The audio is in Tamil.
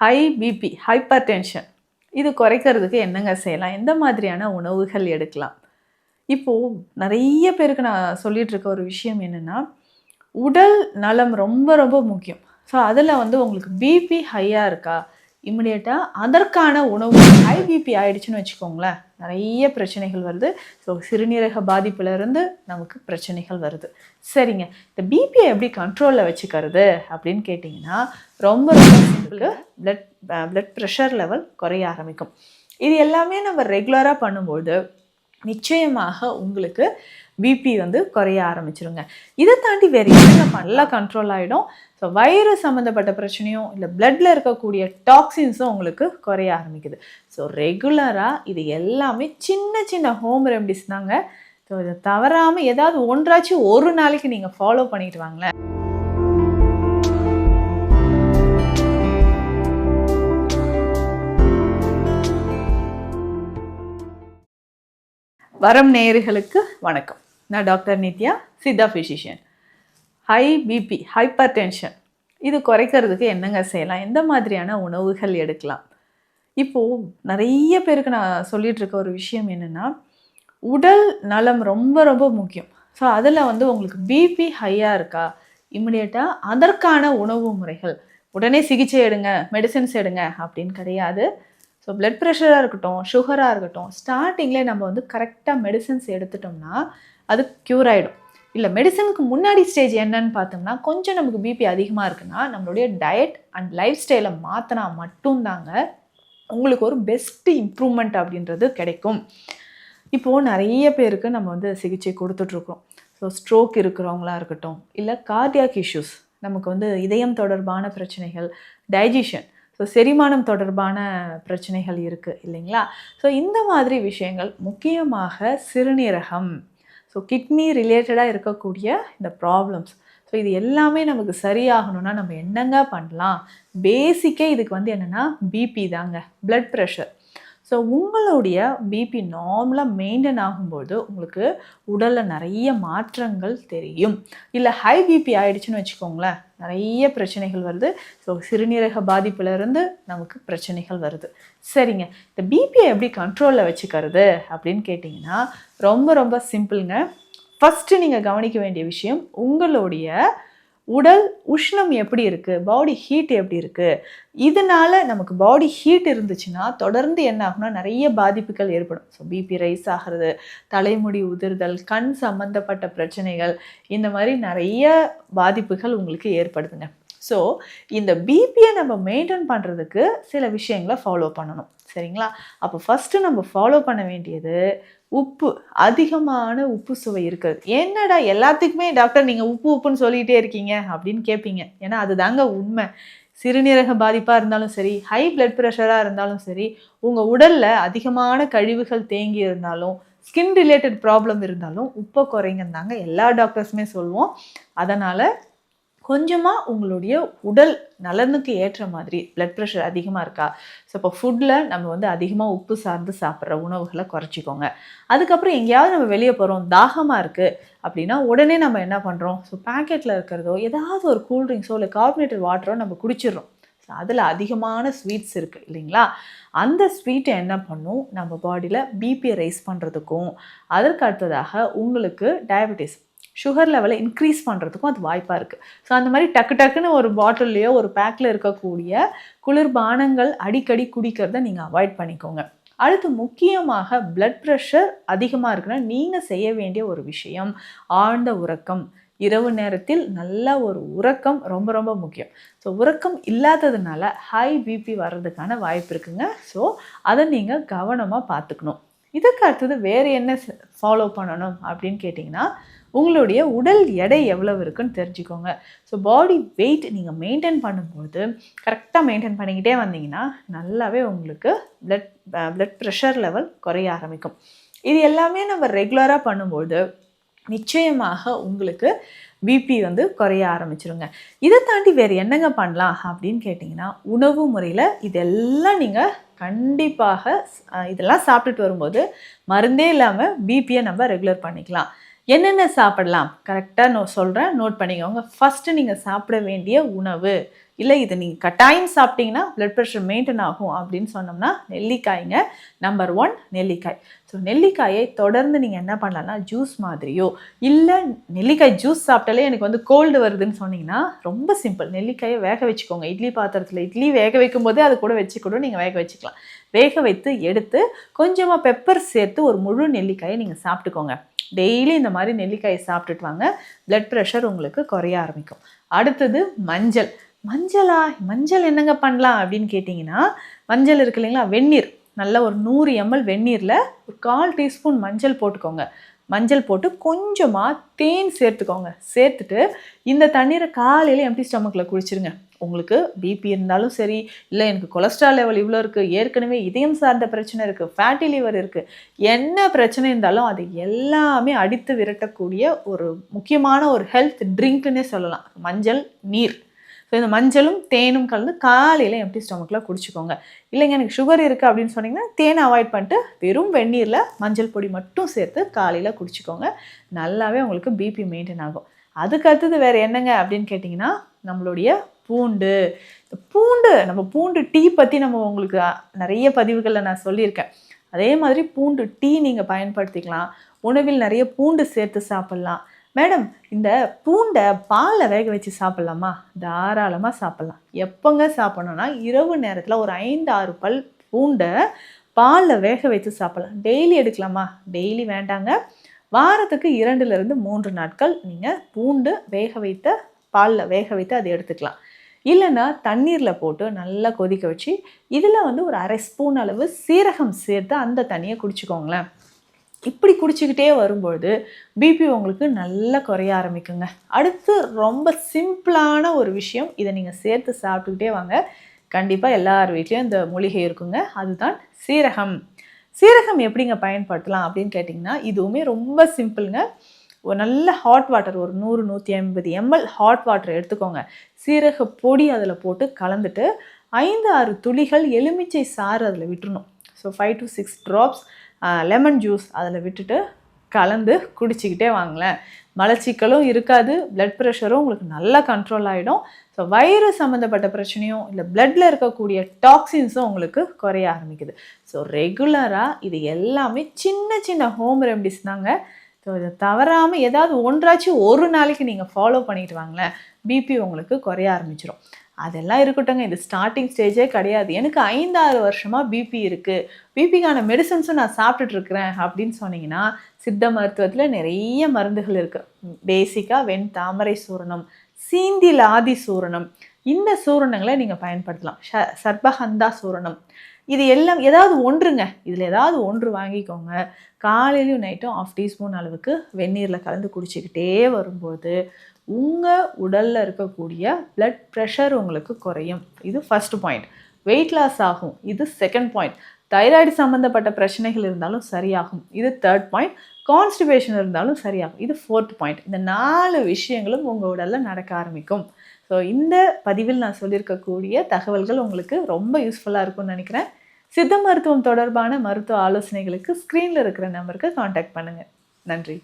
ஹை பிபி, ஹைப்பர் டென்ஷன் இது குறைக்கிறதுக்கு என்னங்க செய்யலாம்? எந்த மாதிரியான உணவுகள் எடுக்கலாம்? இப்போது நிறைய பேருக்கு நான் சொல்லிட்டு இருக்க ஒரு விஷயம் என்னென்னா, உடல் நலம் ரொம்ப ரொம்ப முக்கியம். ஸோ அதில் உங்களுக்கு பிபி ஹையாக இருக்கா, இமிடியேட்டாக அதற்கான உணவு ஹை பிபி ஆகிடுச்சுன்னு வச்சுக்கோங்களேன், நிறைய பிரச்சனைகள் வருது. ஸோ சிறுநீரக பாதிப்புலேருந்து நமக்கு பிரச்சனைகள் வருது. சரிங்க, இந்த பிபியை எப்படி கண்ட்ரோலில் வச்சுக்கிறது அப்படின்னு கேட்டிங்கன்னா, ரொம்ப ரொம்ப சிம்பிள். பிளட் ப்ரெஷர் லெவல் குறைய ஆரம்பிக்கும். இது எல்லாமே நம்ம ரெகுலராக பண்ணும்போது நிச்சயமாக உங்களுக்கு பிபி குறைய ஆரம்பிச்சிருங்க. இதை தாண்டி வேறு என்ன நல்லா கண்ட்ரோல் ஆகிடும். ஸோ வயிறு சம்மந்தப்பட்ட பிரச்சனையும் இல்லை பிளட்டில் இருக்கக்கூடிய டாக்ஸின்ஸும் உங்களுக்கு குறைய ஆரம்பிக்குது. ஸோ ரெகுலராக இது எல்லாமே சின்ன சின்ன ஹோம் ரெமடிஸ் தாங்க. ஸோ இதை தவறாமல் ஏதாவது ஒன்றாச்சும் ஒரு நாளைக்கு நீங்கள் ஃபாலோ பண்ணிட்டு வாங்களேன். வரம் நேயர்களுக்கு வணக்கம். நான் doctor Nithya, Siddha physician. High BP, hypertension இது குறைக்கிறதுக்கு என்னங்க செய்யலாம்? எந்த மாதிரியான உணவுகள் எடுக்கலாம்? இப்போது நிறைய பேருக்கு நான் சொல்லிகிட்டு இருக்க ஒரு விஷயம் என்னென்னா, உடல் நலம் ரொம்ப ரொம்ப முக்கியம். ஸோ அதில் உங்களுக்கு பிபி ஹையாக இருக்கா, இமிடியேட்டாக அதற்கான உணவு முறைகள், உடனே சிகிச்சை எடுங்க, மெடிசின்ஸ் எடுங்க அப்படின்னு கிடையாது. ஸோ பிளட் ப்ரெஷராக இருக்கட்டும், சுகராக இருக்கட்டும், ஸ்டார்டிங்கில் நம்ம கரெக்டாக மெடிசின்ஸ் எடுத்துட்டோம்னா அது க்யூர் ஆகிடும். இல்லை மெடிசனுக்கு முன்னாடி ஸ்டேஜ் என்னன்னு பார்த்தோம்னா, கொஞ்சம் நமக்கு பிபி அதிகமாக இருக்குன்னா நம்மளுடைய டயட் அண்ட் லைஃப் ஸ்டைலை மாற்றினா மட்டும்தாங்க உங்களுக்கு ஒரு பெஸ்ட்டு இம்ப்ரூவ்மெண்ட் அப்படின்றது கிடைக்கும். இப்போது நிறைய பேருக்கு நம்ம சிகிச்சை கொடுத்துட்ருக்கோம். ஸோ ஸ்ட்ரோக் இருக்கிறவங்களா இருக்கட்டும், இல்லை கார்டியாக் இஷ்யூஸ், நமக்கு இதயம் தொடர்பான பிரச்சனைகள், டைஜஷன், ஸோ செரிமானம் தொடர்பான பிரச்சனைகள் இருக்குது இல்லைங்களா? ஸோ இந்த மாதிரி விஷயங்கள், முக்கியமாக சிறுநீரகம், ஸோ கிட்னி ரிலேட்டடாக இருக்கக்கூடிய இந்த ப்ராப்ளம்ஸ், ஸோ இது எல்லாமே நமக்கு சரியாகணும்னா நம்ம என்னங்க பண்ணலாம்? பேசிக்கே இதுக்கு என்னென்னா பிபி தாங்க, பிளட் ப்ரெஷர். ஸோ உங்களுடைய பிபி நார்மலாக மெயின்டைன் ஆகும்போது உங்களுக்கு உடலில் நிறைய மாற்றங்கள் தெரியும். இல்லை ஹை பிபி ஆகிடுச்சுன்னு வச்சுக்கோங்களேன், நிறைய பிரச்சனைகள் வருது. ஸோ சிறுநீரக பாதிப்புலேருந்து நமக்கு பிரச்சனைகள் வருது. சரிங்க, இந்த பிபியை எப்படி கண்ட்ரோலில் வச்சுக்கிறது அப்படின்னு கேட்டிங்கன்னா, ரொம்ப ரொம்ப சிம்பிளுங்க. ஃபஸ்ட்டு நீங்கள் கவனிக்க வேண்டிய விஷயம், உங்களுடைய உடல் உஷ்ணம் எப்படி இருக்குது, பாடி ஹீட் எப்படி இருக்குது. இதனால் நமக்கு பாடி ஹீட் இருந்துச்சுன்னா தொடர்ந்து என்ன ஆகுனா நிறைய பாதிப்புகள் ஏற்படும். ஸோ பிபி ரைஸ் ஆகிறது, தலைமுடி உதிர்தல், கண் சம்மந்தப்பட்ட பிரச்சனைகள், இந்த மாதிரி நிறைய பாதிப்புகள் உங்களுக்கு ஏற்படுதுங்க. ஸோ இந்த பிபியை நம்ம மெயின்டைன் பண்ணுறதுக்கு சில விஷயங்களை ஃபாலோ பண்ணணும். சரிங்களா? அப்போ ஃபஸ்ட்டு நம்ம ஃபாலோ பண்ண வேண்டியது உப்பு. அதிகமான உப்பு சுவை இருக்கிறது. என்னடா எல்லாத்துக்குமே டாக்டர் நீங்கள் உப்பு உப்புன்னு சொல்லிகிட்டே இருக்கீங்க அப்படின்னு கேட்பீங்க. ஏன்னா அது தாங்க உண்மை. சிறுநீரக பாதிப்பாக இருந்தாலும் சரி, ஹை பிளட் ப்ரெஷராக இருந்தாலும் சரி, உங்கள் உடலில் அதிகமான கழிவுகள் தேங்கி இருந்தாலும், ஸ்கின் ரிலேட்டட் ப்ராப்ளம் இருந்தாலும் உப்பை குறைங்கன்னு தாங்க எல்லா டாக்டர்ஸுமே சொல்லுவோம். அதனால் கொஞ்சமாக உங்களுடைய உடல் நலனுக்கு ஏற்ற மாதிரி, பிளட் ப்ரெஷர் அதிகமாக இருக்கா, ஸோ இப்போ ஃபுட்டில் நம்ம அதிகமாக உப்பு சார்ந்து சாப்பிட்ற உணவுகளை குறைச்சிக்கோங்க. அதுக்கப்புறம் எங்கேயாவது நம்ம வெளியே போகிறோம், தாகமாக இருக்குது அப்படின்னா உடனே நம்ம என்ன பண்ணுறோம், ஸோ பேக்கெட்டில் இருக்கிறதோ ஏதாவது ஒரு கூல்ட்ரிங்க்ஸோ இல்லை கார்பனேட்டட் வாட்டரோ நம்ம குடிச்சிடுறோம். ஸோ அதில் அதிகமான ஸ்வீட்ஸ் இருக்குது இல்லைங்களா? அந்த ஸ்வீட்டை என்ன பண்ணும், நம்ம பாடியில் பிபியை ரைஸ் பண்ணுறதுக்கும், அதற்கு அடுத்ததாக உங்களுக்கு டயபெட்டிஸ், சுகர் லெவலை இன்க்ரீஸ் பண்ணுறதுக்கும் அது வாய்ப்பாக இருக்குது. ஸோ அந்த மாதிரி டக்கு டக்குன்னு ஒரு பாட்டில்லையோ ஒரு பேக்கில் இருக்கக்கூடிய குளிர்பானங்கள் அடிக்கடி குடிக்கிறத நீங்கள் அவாய்ட் பண்ணிக்கோங்க. அடுத்து முக்கியமாக பிளட் ப்ரெஷர் அதிகமாக இருக்குன்னா நீங்கள் செய்ய வேண்டிய ஒரு விஷயம் ஆழ்ந்த உறக்கம். இரவு நேரத்தில் நல்ல ஒரு உறக்கம் ரொம்ப ரொம்ப முக்கியம். ஸோ உறக்கம் இல்லாததுனால ஹை பிபி வர்றதுக்கான வாய்ப்பு இருக்குங்க. ஸோ அதை நீங்கள் கவனமாக பார்த்துக்கணும். இதுக்கு அடுத்தது வேறு என்ன ஃபாலோ பண்ணணும் அப்படின்னு கேட்டிங்கன்னா, உங்களுடைய உடல் எடை எவ்வளவு இருக்குன்னு தெரிஞ்சுக்கோங்க. ஸோ பாடி வெயிட் நீங்கள் மெயின்டைன் பண்ணும்போது கரெக்டாக மெயின்டைன் பண்ணிக்கிட்டே வந்தீங்கன்னா நல்லாவே உங்களுக்கு பிளட் ப்ரெஷர் லெவல் குறைய ஆரம்பிக்கும். இது எல்லாமே நம்ம ரெகுலராக பண்ணும்போது நிச்சயமாக உங்களுக்கு பிபி குறைய ஆரம்பிச்சிருங்க. இதை தாண்டி வேறு என்னங்க பண்ணலாம் அப்படின்னு கேட்டிங்கன்னா, உணவு முறையில் இதெல்லாம் நீங்கள் கண்டிப்பாக இதெல்லாம் சாப்பிட்டுட்டு வரும்போது மருந்தே இல்லாமல் பிபியை நம்ம ரெகுலர் பண்ணிக்கலாம். என்னென்ன சாப்பிடலாம் கரெக்டாக சொல்கிறேன், நோட் பண்ணிக்கோங்க. ஃபஸ்ட்டு நீங்கள் சாப்பிட வேண்டிய உணவு இல்லை இது நீங்கள் கட்டாயம் சாப்பிட்டீங்கன்னா பிளட் ப்ரெஷர் மெயின்டைன் ஆகும் அப்படின்னு சொன்னோம்னா நெல்லிக்காய்ங்க. நம்பர் 1 நெல்லிக்காய். ஸோ நெல்லிக்காயை தொடர்ந்து நீங்கள் என்ன பண்ணலாம்னா ஜூஸ் மாதிரியோ, இல்லை நெல்லிக்காய் ஜூஸ் சாப்பிட்டாலே எனக்கு வந்து கோல்டு வருதுன்னு சொன்னீங்கன்னா ரொம்ப சிம்பிள். நெல்லிக்காயை வேக வச்சுக்கோங்க. இட்லி பாத்திரத்தில் இட்லி வேக வைக்கும் போதே அது கூட வச்சு கூட நீங்கள் வேக வச்சுக்கலாம். வேக வைத்து எடுத்து கொஞ்சமாக பெப்பர் சேர்த்து ஒரு முழு நெல்லிக்காயை நீங்கள் சாப்பிட்டுக்கோங்க. டெய்லி இந்த மாதிரி நெல்லிக்காயை சாப்பிட்டுட்டு வாங்க. பிளட் ப்ரெஷர் உங்களுக்கு குறைய ஆரம்பிக்கும். அடுத்தது மஞ்சள். மஞ்சள் என்னங்க பண்ணலாம் அப்படின்னு கேட்டிங்கன்னா, மஞ்சள் இருக்கு இல்லைங்களா, வெந்நீர், நல்ல ஒரு 100 ml வெந்நீரில் ஒரு 1/4 டீஸ்பூன் மஞ்சள் போட்டுக்கோங்க. மஞ்சள் போட்டு கொஞ்சமாக தேன் சேர்த்துக்கோங்க. சேர்த்துட்டு இந்த தண்ணீரை காலையில் எம்டி ஸ்டமக்கில் குடிச்சிருங்க. உங்களுக்கு பிபி இருந்தாலும் சரி, இல்லை எனக்கு கொலஸ்ட்ரால் லெவல் இவ்வளோ இருக்குது, ஏற்கனவே இதயம் சார்ந்த பிரச்சனை இருக்குது, ஃபேட்டி லிவர் இருக்குது, என்ன பிரச்சனை இருந்தாலும் அது எல்லாமே அடித்து விரட்டக்கூடிய ஒரு முக்கியமான ஒரு ஹெல்த் ட்ரிங்க்னே சொல்லலாம் மஞ்சள் நீர். ஸோ இந்த மஞ்சளும் தேனும் கலந்து காலையில் எம்டி ஸ்டமக்கில் குடிச்சிக்கோங்க. இல்லைங்க எனக்கு சுகர் இருக்குது அப்படின்னு சொன்னீங்கன்னா தேனை அவாய்ட் பண்ணிட்டு வெறும் வெந்நீரில் மஞ்சள் பொடி மட்டும் சேர்த்து காலையில் குடிச்சிக்கோங்க. நல்லாவே உங்களுக்கு பிபி மெயின்டைன் ஆகும். அதுக்கு அடுத்தது வேறு என்னங்க அப்படின்னு கேட்டிங்கன்னா, நம்மளுடைய பூண்டு. நம்ம பூண்டு டீ பற்றி நம்ம உங்களுக்கு நிறைய பதிவுகளில் நான் சொல்லியிருக்கேன். அதே மாதிரி பூண்டு டீ நீங்கள் பயன்படுத்திக்கலாம். உணவில் நிறைய பூண்டு சேர்த்து சாப்பிட்லாம். மேடம் இந்த பூண்டை பாலில் வேக வச்சு சாப்பிட்லாமா? தாராளமாக சாப்பிட்லாம். எப்போங்க சாப்பிட்ணுன்னா இரவு நேரத்தில் ஒரு 5-6 பல் பூண்டை பாலில் வேக வச்சு சாப்பிட்லாம். டெய்லி எடுக்கலாமா? டெய்லி வேண்டாங்க. வாரத்துக்கு 2-3 நாட்கள் நீங்கள் பூண்டு பாலில் வேக வைத்து அதை எடுத்துக்கலாம். இல்லைன்னா தண்ணீரில் போட்டு நல்லா கொதிக்க வச்சு இதில் வந்து ஒரு 1/2 ஸ்பூன் அளவு சீரகம் சேர்த்து அந்த தண்ணியை குடிச்சிக்கோங்களேன். இப்படி குடிச்சிக்கிட்டே வரும்பொழுது பிபி உங்களுக்கு நல்லா குறைய ஆரம்பிக்குங்க. அடுத்து ரொம்ப சிம்பிளான ஒரு விஷயம், இதை நீங்கள் சேர்த்து சாப்பிட்டுக்கிட்டே வாங்க. கண்டிப்பாக எல்லார் வீட்லேயும் இந்த மூலிகை இருக்குங்க. அதுதான் சீரகம். சீரகம் எப்படிங்க பயன்படுத்தலாம் அப்படின்னு கேட்டிங்கன்னா, இதுவுமே ரொம்ப சிம்பிளுங்க. ஒரு நல்ல ஹாட் வாட்டர், ஒரு 100-150 ml ஹாட் வாட்டர் எடுத்துக்கோங்க. சீரக பொடி அதில் போட்டு கலந்துட்டு 5-6 துளிகள் எலுமிச்சை சாறு அதில் விட்டுறணும். So 5 to 6 drops lemon juice அதில் விட்டுட்டு கலந்து குடிச்சிக்கிட்டே வாங்களேன். மலச்சிக்கலும் இருக்காது, பிளட் ப்ரெஷரும் உங்களுக்கு நல்லா கண்ட்ரோல் ஆகிடும். ஸோ வயிறு சம்மந்தப்பட்ட பிரச்சனையும் இல்லை பிளட்டில் இருக்கக்கூடிய டாக்ஸின்ஸும் உங்களுக்கு குறைய ஆரம்பிக்குது. ஸோ ரெகுலராக இது எல்லாமே சின்ன சின்ன ஹோம் ரெமடிஸ் தாங்க. ஸோ இதை தவறாமல் ஏதாவது ஒன்றாச்சும் ஒரு நாளைக்கு நீங்கள் ஃபாலோ பண்ணிட்டு வாங்களேன், பிபி உங்களுக்கு குறைய ஆரம்பிச்சிடும். அதெல்லாம் இருக்கட்டுங்க, இது ஸ்டார்டிங் ஸ்டேஜே கிடையாது. எனக்கு 5-6 வருஷமாக பிபி இருக்குது, பிபிக்கான மெடிசன்ஸும் நான் சாப்பிட்டுட்ருக்கிறேன் அப்படின்னு சொன்னீங்கன்னா, சித்த மருத்துவத்தில் நிறைய மருந்துகள் இருக்குது. பேசிக்காக வெண்தாமரை சூரணம், சீந்திலாதி சூரணம், இந்த சூரணங்களை நீங்கள் பயன்படுத்தலாம். சர்பகந்தா சூரணம், இது எல்லாம் ஏதாவது ஒன்றுங்க. இதில் ஏதாவது ஒன்று வாங்கிக்கோங்க. காலையிலையும் நைட்டும் 1/2 டீஸ்பூன் அளவுக்கு வெந்நீரில் கலந்து குடிச்சிக்கிட்டே வரும்போது உங்கள் உடலில் இருக்கக்கூடிய பிளட் ப்ரெஷர் உங்களுக்கு குறையும். இது ஃபர்ஸ்ட் பாயிண்ட். வெயிட் லாஸ் ஆகும். இது செகண்ட் பாயிண்ட். தைராய்டு சம்மந்தப்பட்ட பிரச்சனைகள் இருந்தாலும் சரியாகும். இது தேர்ட் பாயிண்ட். கான்ஸ்டிபேஷன் இருந்தாலும் சரியாகும். இது ஃபோர்த் பாயிண்ட். இந்த 4 விஷயங்களும் உங்கள் உடலில் நடக்க ஆரம்பிக்கும். ஸோ இந்த பதிவில் நான் சொல்லியிருக்கக்கூடிய தகவல்கள் உங்களுக்கு ரொம்ப யூஸ்ஃபுல்லாக இருக்கும்னு நினைக்கிறேன். சித்த மருத்துவம் தொடர்பான மருத்துவ ஆலோசனைகளுக்கு ஸ்க்ரீனில் இருக்கிற நம்பருக்கு காண்டாக்ட் பண்ணுங்கள். நன்றி.